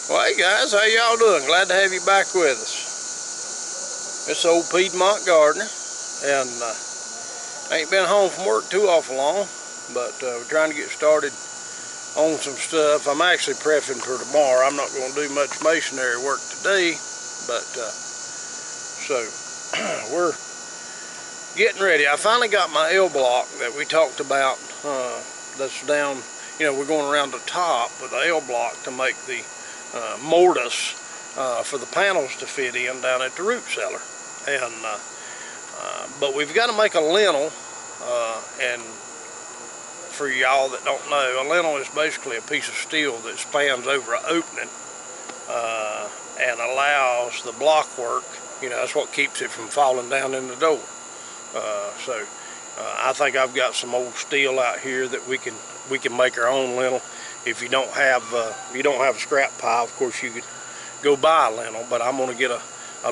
Well, hey guys, how y'all doing? Glad to have you back with us. It's old Piedmont Gardener, and ain't been home from work too awful long, but we're trying to get started on some stuff. I'm actually prepping for tomorrow. I'm not going to do much masonry work today, but so we're getting ready. I finally got my L block that we talked about. That's down. You know, we're going around the top with the L block to make the mortise for the panels to fit in down at the root cellar, and but we've got to make a lintel, and for y'all that don't know, a lintel is basically a piece of steel that spans over an opening and allows the block work. You know, that's what keeps it from falling down in the door. I think I've got some old steel out here that we can make our own lintel. If you don't have a scrap pile, of course you could go buy a lintel, but I'm going to get a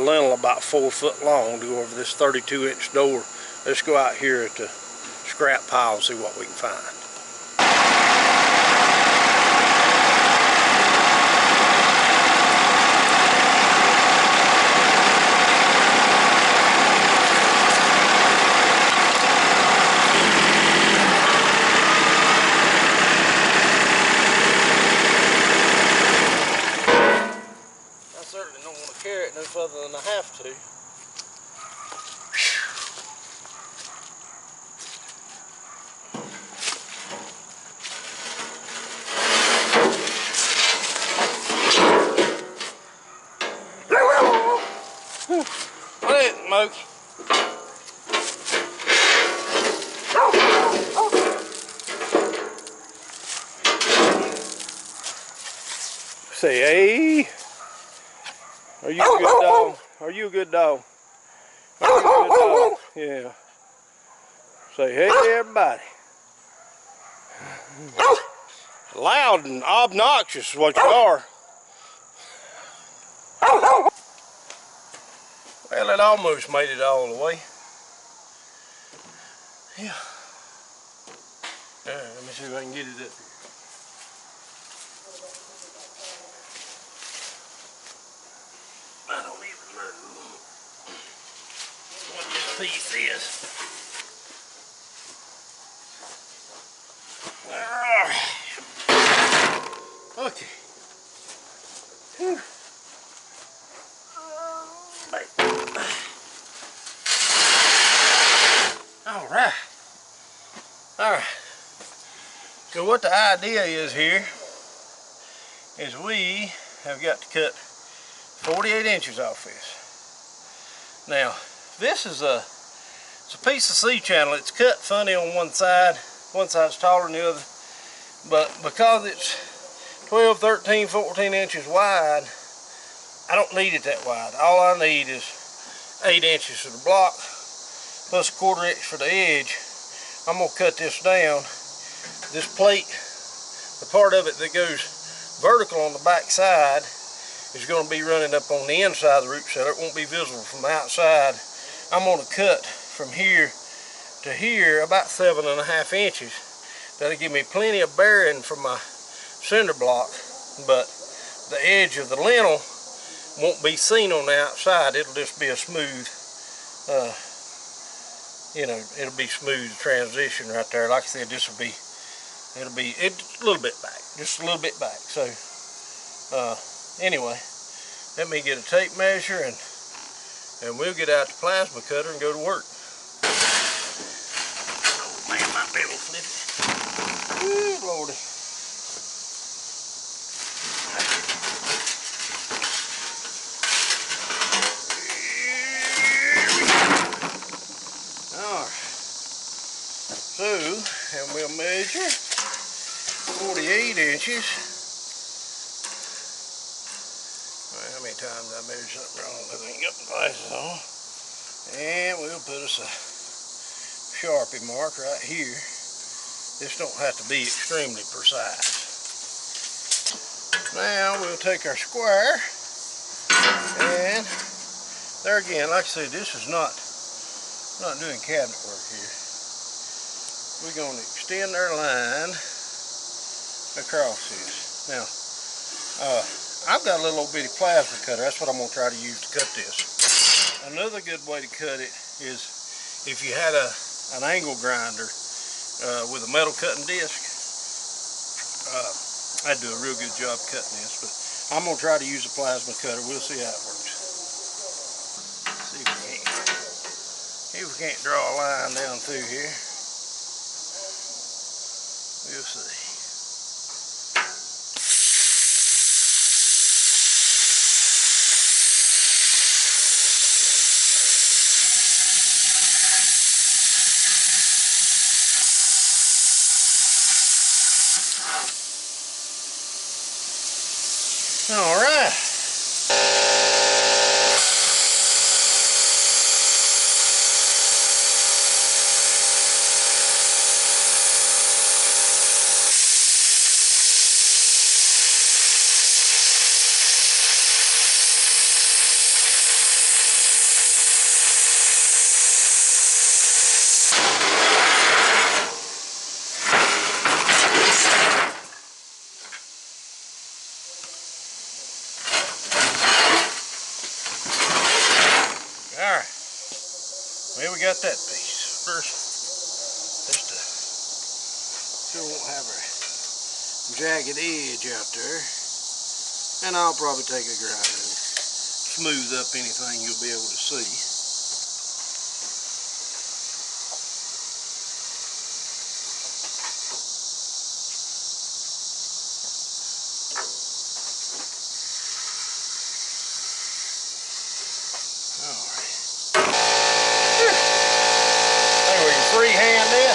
lintel about 4 foot long to go over this 32-inch door. Let's go out here at the scrap pile and see what we can find. Carry it no further than I have to. What is it, Moke? Say, hey. Are you a good dog? Are you a good dog? Are you a good dog? Yeah. Say, hey everybody. Loud and obnoxious is what you are. Well, it almost made it all the way. Yeah. Let me see if I can get it up here. I don't even know what this piece is. Okay. Whew. All right. All right. So what the idea is here is we have got to cut 48 inches off this. Now, this is it's a piece of C-channel. It's cut funny on one side's taller than the other, but because it's 12, 13, 14 inches wide, I don't need it that wide. All I need is 8 inches for the block plus 1/4 inch for the edge. I'm gonna cut this down. This plate, the part of it that goes vertical on the back side, is going to be running up on the inside of the root cellar. It won't be visible from the outside. I'm going to cut from here to here about 7.5 inches. That'll give me plenty of bearing for my cinder block, but the edge of the lintel won't be seen on the outside. It'll just be a smooth, you know, it'll be smooth transition right there. Like I said, it'll be a little bit back, just a little bit back. So anyway, let me get a tape measure and we'll get out the plasma cutter and go to work. Oh man, my pedal flipped. Ooh, Lordy. Alright. So, and we'll measure 48 inches. How many times I measured something wrong because I ain't got my glasses on. And we'll put us a Sharpie mark right here. This don't have to be extremely precise. Now we'll take our square, and there again, like I said, this is not doing cabinet work here. We're going to extend our line across this. Now, I've got a little old bitty plasma cutter. That's what I'm going to try to use to cut this. Another good way to cut it is if you had an angle grinder with a metal cutting disc. I'd do a real good job cutting this, but I'm going to try to use a plasma cutter. We'll see how it works. See if we can't draw a line down through here. We'll see. All right. Alright, well, we got that piece. First, just so we won't have a jagged edge out there. And I'll probably take a grinder and smooth up anything you'll be able to see. Freehand this.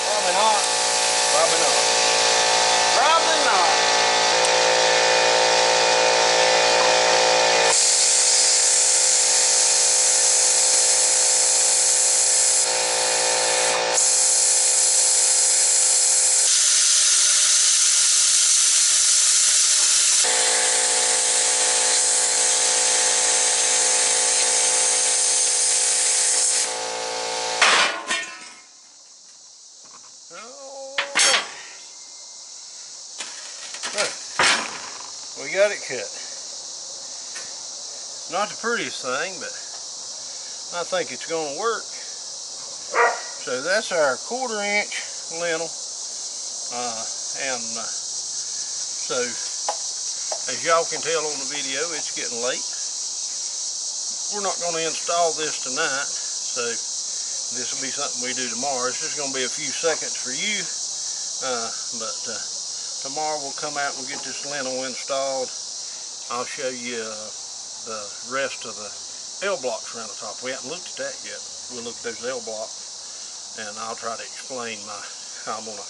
Probably not. Probably not. Probably not. We got it cut. Not the prettiest thing, but I think it's going to work. So that's our 1/4 inch lintel. So as y'all can tell on the video, it's getting late. We're not going to install this tonight, so this will be something we do tomorrow. It's just going to be a few seconds for you, but tomorrow we'll come out and get this lintel installed. I'll show you the rest of the L blocks around the top. We haven't looked at that yet. We'll look at those L blocks, and I'll try to explain how I'm going to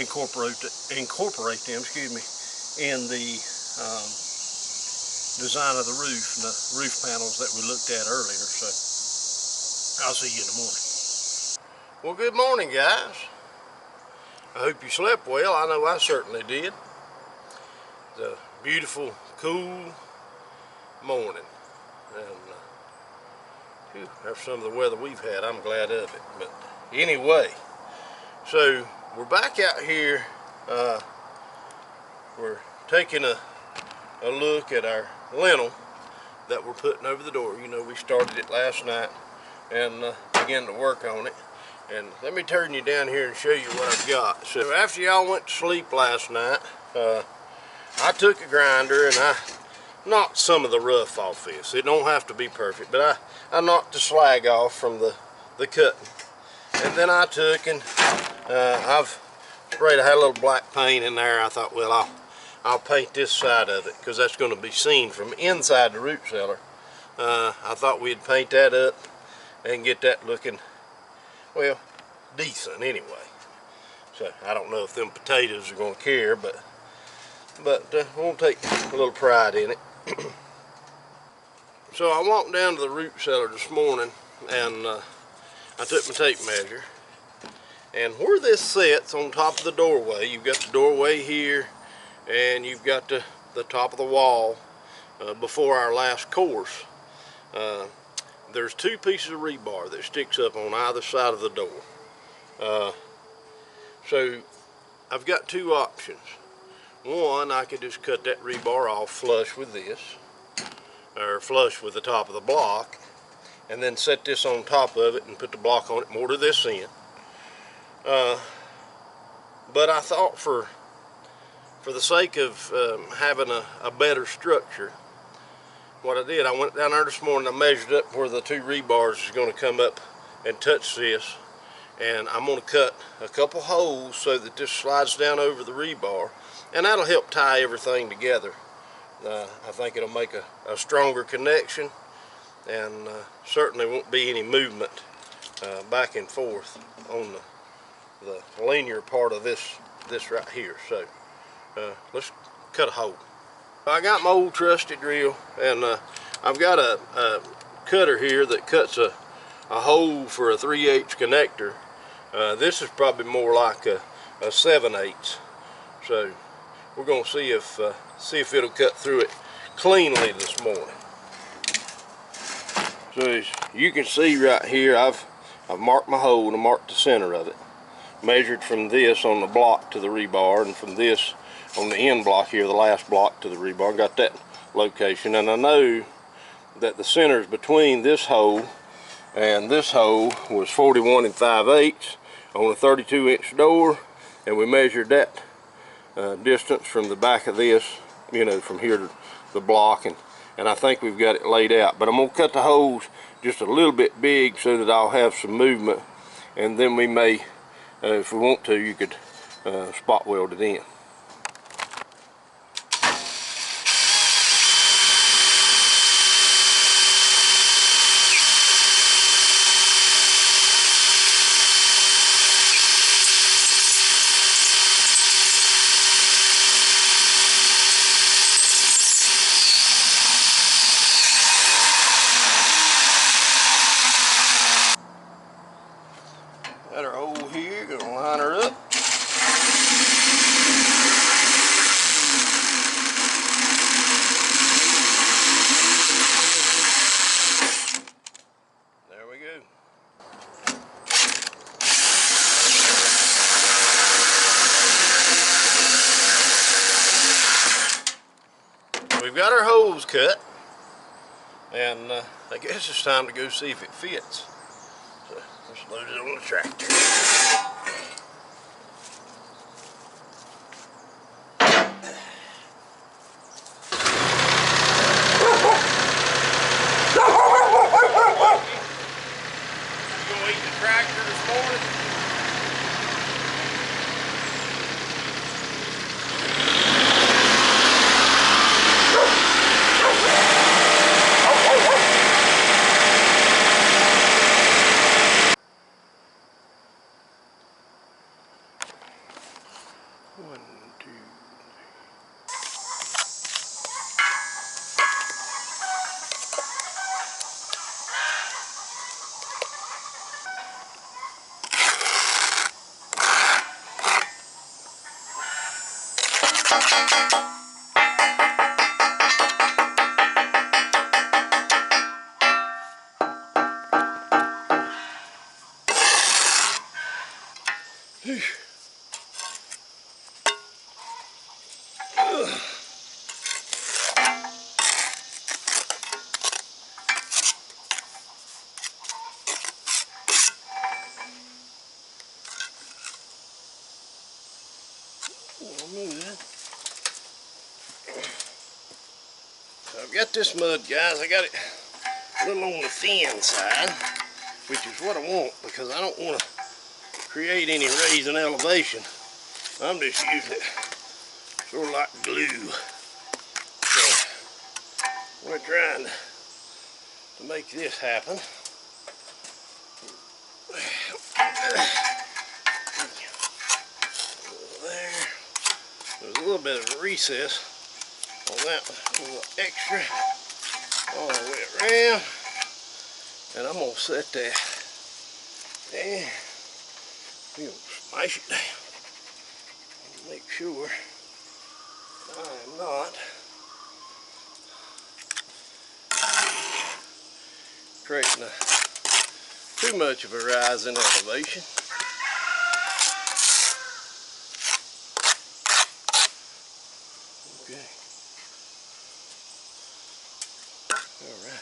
incorporate them, in the design of the roof and the roof panels that we looked at earlier. So I'll see you in the morning. Well, good morning, guys. I hope you slept well. I know I certainly did. It's a beautiful, cool morning, and after some of the weather we've had, I'm glad of it. But anyway, so we're back out here. We're taking a look at our lintel that we're putting over the door. You know, we started it last night and began to work on it. And let me turn you down here and show you what I've got. So after y'all went to sleep last night, I took a grinder and I knocked some of the rough off this. It don't have to be perfect, but I knocked the slag off from the cutting. And then I took and I've sprayed. I had a little black paint in there. I thought, well, I'll paint this side of it because that's going to be seen from inside the root cellar. I thought we'd paint that up and get that looking, well, decent anyway. So I don't know if them potatoes are going to care, but we'll take a little pride in it. So I walked down to the root cellar this morning and I took my tape measure, and where this sits on top of the doorway, you've got the doorway here and you've got the top of the wall before our last course. There's 2 pieces of rebar that sticks up on either side of the door. So I've got two options. One, I could just cut that rebar off flush with this, or flush with the top of the block, and then set this on top of it and put the block on it, mortar this in. But I thought for the sake of having a better structure, what I did, I went down there this morning, I measured up where the two rebars is going to come up and touch this, and I'm going to cut a couple holes so that this slides down over the rebar, and that'll help tie everything together. I think it'll make a stronger connection, and certainly won't be any movement back and forth on the linear part of this right here. So let's cut a hole. I got my old trusty drill, and I've got a cutter here that cuts a hole for a 3/8 connector. This is probably more like a 7/8. So we're going to see if it'll cut through it cleanly this morning. So as you can see right here, I've marked my hole and marked the center of it. Measured from this on the block to the rebar, and from this on the end block here, the last block to the rebar. Got that location, and I know that the centers between this hole and this hole was 41 5/8 on a 32-inch door, and we measured that distance from the back of this, you know, from here to the block, and I think we've got it laid out. But I'm gonna cut the holes just a little bit big so that I'll have some movement, and then we may, if we want to, you could spot weld it in. Got our hole here, gonna line her up. There we go. We've got our holes cut, and I guess it's time to go see if it fits. So let's load it on the tractor. You gonna eat the tractor this morning? One, two, So I've got this mud, guys. I got it a little on the thin side, which is what I want, because I don't want to create any raise in elevation. I'm just using it sort of like glue. So we're trying to make this happen. There. There's a little bit of a recess on that one, a little extra all the way around, and I'm gonna set that there. We're gonna smash it down. Make sure I am not creating too much of a rise in elevation. Okay. All right.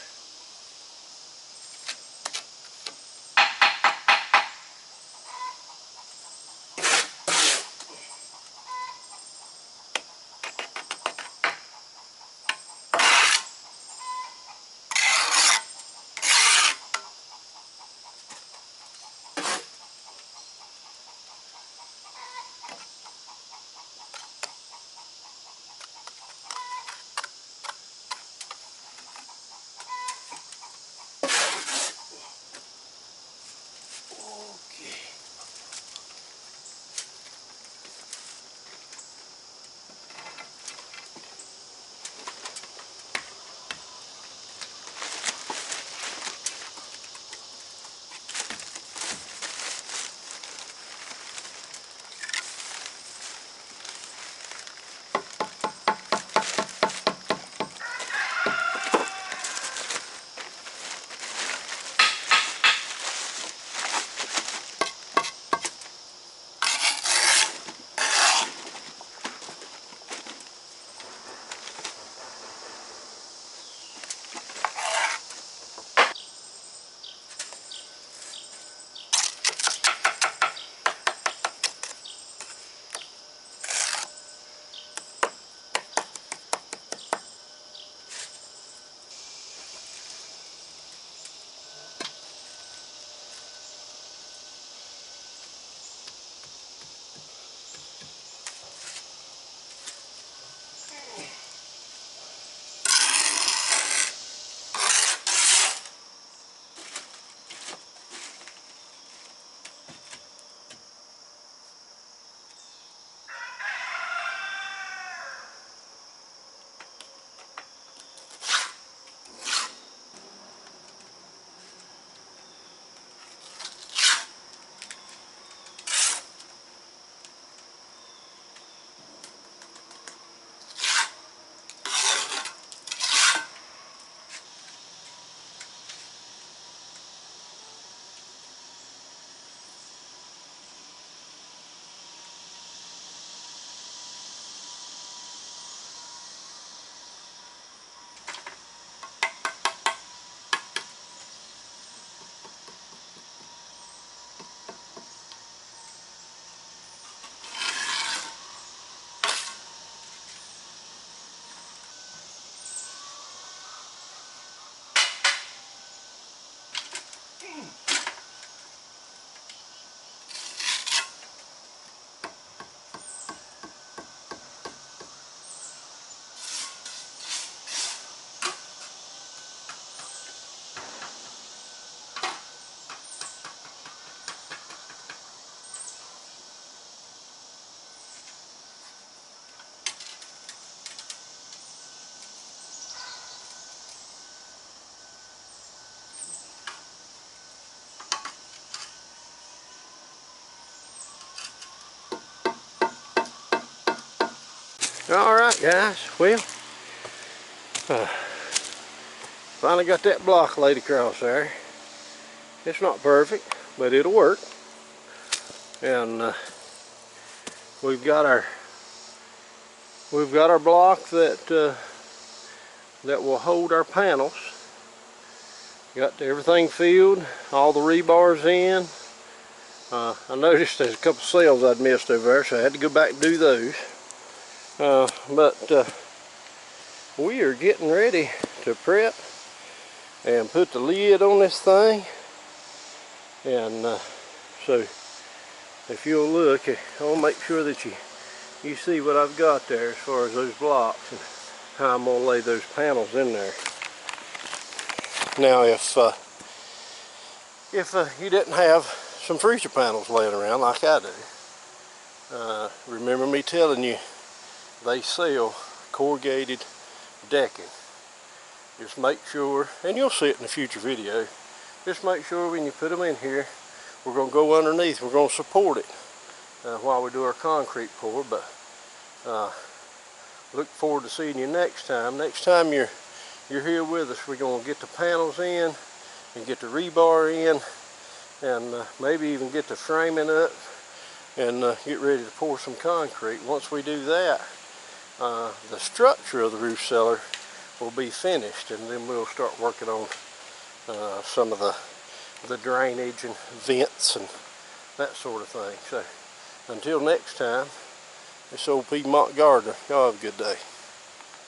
Alright guys, well, finally got that block laid across there. It's not perfect, but it'll work. And we've got our block that will hold our panels. Got everything filled, all the rebars in. I noticed there's a couple cells I'd missed over there, so I had to go back and do those. But we are getting ready to prep and put the lid on this thing. And so if you'll look, I'll make sure that you see what I've got there as far as those blocks and how I'm going to lay those panels in there. Now if you didn't have some freezer panels laying around like I do, remember me telling you they sell corrugated decking. Just make sure, and you'll see it in a future video, just make sure when you put them in here, we're going to go underneath, we're going to support it while we do our concrete pour. But look forward to seeing you next time. Next time you're here with us, we're going to get the panels in and get the rebar in, and maybe even get the framing up and get ready to pour some concrete. Once we do that, the structure of the roof cellar will be finished, and then we'll start working on some of the drainage and vents and that sort of thing. So until next time, this old Piedmont gardener, y'all have a good day.